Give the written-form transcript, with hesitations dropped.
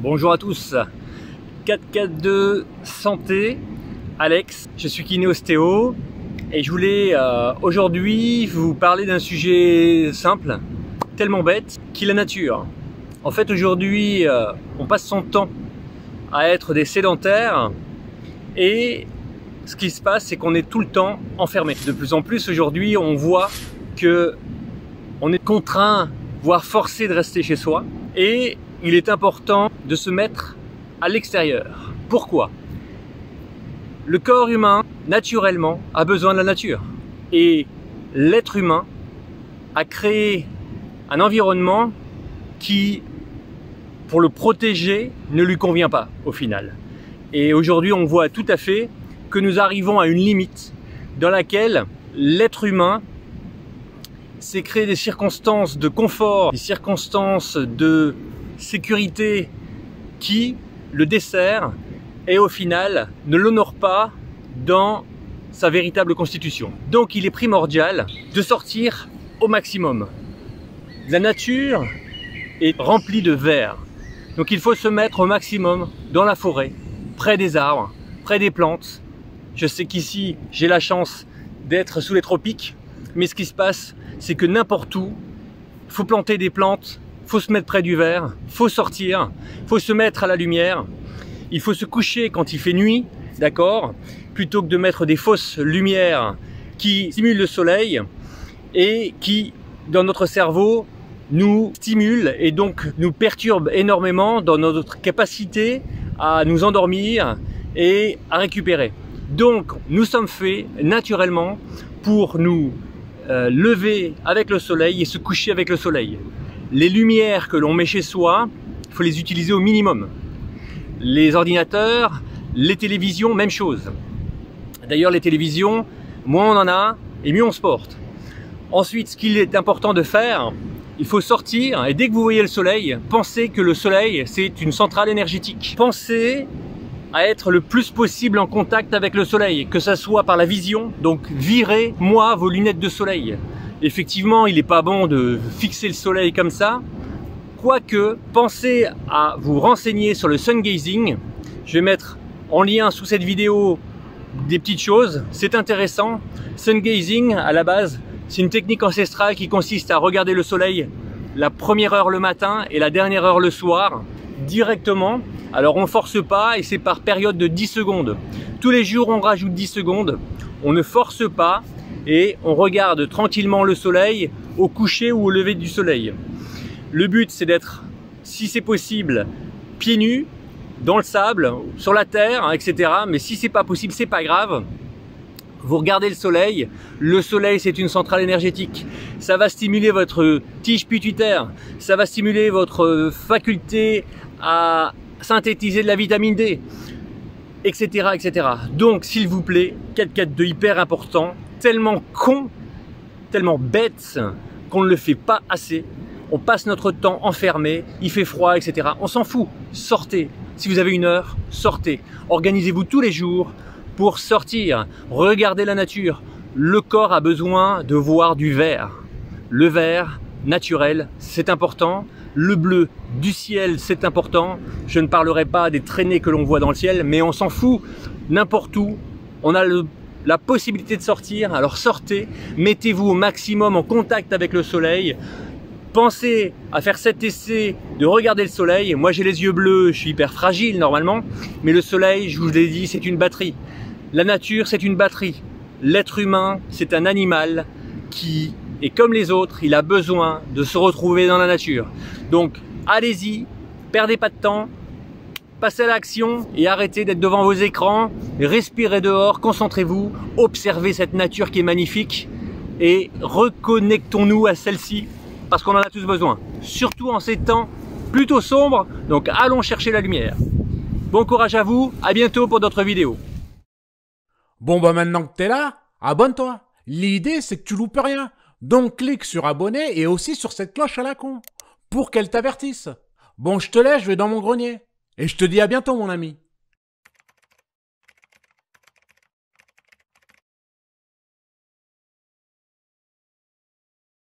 Bonjour à tous, 442 Santé, Alex, je suis kiné-ostéo et je voulais aujourd'hui vous parler d'un sujet simple, tellement bête, qui est la nature. En fait aujourd'hui on passe son temps à être des sédentaires et ce qui se passe c'est qu'on est tout le temps enfermé. De plus en plus aujourd'hui on voit que on est contraint, voire forcé de rester chez soi et il est important de se mettre à l'extérieur. Pourquoi? Le corps humain, naturellement, a besoin de la nature. Et l'être humain a créé un environnement qui, pour le protéger, ne lui convient pas au final. Et aujourd'hui, on voit tout à fait que nous arrivons à une limite dans laquelle l'être humain s'est créé des circonstances de confort, des circonstances de sécurité qui le dessert et au final ne l'honore pas dans sa véritable constitution. Donc il est primordial de sortir au maximum. La nature est remplie de verre. Donc il faut se mettre au maximum dans la forêt, près des arbres, près des plantes. Je sais qu'ici j'ai la chance d'être sous les tropiques, mais ce qui se passe c'est que n'importe où, il faut planter des plantes, faut se mettre près du verre, faut sortir, faut se mettre à la lumière, il faut se coucher quand il fait nuit, d'accord, plutôt que de mettre des fausses lumières qui simulent le soleil et qui, dans notre cerveau, nous stimulent et donc nous perturbent énormément dans notre capacité à nous endormir et à récupérer. Donc, nous sommes faits naturellement pour nous lever avec le soleil et se coucher avec le soleil. Les lumières que l'on met chez soi, il faut les utiliser au minimum. Les ordinateurs, les télévisions, même chose. D'ailleurs, les télévisions, moins on en a et mieux on se porte. Ensuite, ce qu'il est important de faire, il faut sortir et dès que vous voyez le soleil, pensez que le soleil, c'est une centrale énergétique. Pensez à être le plus possible en contact avec le soleil, que ça soit par la vision, donc virez-moi vos lunettes de soleil. Effectivement, il n'est pas bon de fixer le soleil comme ça. Quoique, pensez à vous renseigner sur le sun gazing. Je vais mettre en lien sous cette vidéo des petites choses. C'est intéressant. Sun gazing, à la base, c'est une technique ancestrale qui consiste à regarder le soleil la première heure le matin et la dernière heure le soir, directement. Alors on ne force pas et c'est par période de 10 secondes. Tous les jours, on rajoute 10 secondes. On ne force pas. Et on regarde tranquillement le soleil au coucher ou au lever du soleil. Le but c'est d'être, si c'est possible, pieds nus, dans le sable, sur la terre, etc. Mais si c'est pas possible, c'est pas grave. Vous regardez le soleil c'est une centrale énergétique. Ça va stimuler votre tige pituitaire, ça va stimuler votre faculté à synthétiser de la vitamine D, etc. etc. Donc s'il vous plaît, 442 hyper important. Tellement con, tellement bête qu'on ne le fait pas assez. On passe notre temps enfermé, il fait froid, etc. On s'en fout. Sortez. Si vous avez une heure, sortez. Organisez-vous tous les jours pour sortir. Regardez la nature. Le corps a besoin de voir du vert. Le vert naturel, c'est important. Le bleu du ciel, c'est important. Je ne parlerai pas des traînées que l'on voit dans le ciel, mais on s'en fout. N'importe où, on a la possibilité de sortir, alors sortez, mettez-vous au maximum en contact avec le soleil, pensez à faire cet essai de regarder le soleil. Moi j'ai les yeux bleus, je suis hyper fragile normalement, mais le soleil, je vous l'ai dit, c'est une batterie. La nature, c'est une batterie. L'être humain, c'est un animal qui est comme les autres, il a besoin de se retrouver dans la nature. Donc allez-y, perdez pas de temps, passez à l'action et arrêtez d'être devant vos écrans, respirez dehors, concentrez-vous, observez cette nature qui est magnifique et reconnectons-nous à celle-ci parce qu'on en a tous besoin, surtout en ces temps plutôt sombres, donc allons chercher la lumière. Bon courage à vous, à bientôt pour d'autres vidéos. Bon bah maintenant que t'es là, abonne-toi. L'idée c'est que tu loupes rien, donc clique sur abonner et aussi sur cette cloche à la con pour qu'elle t'avertisse. Bon je te laisse, je vais dans mon grenier. Et je te dis à bientôt mon ami.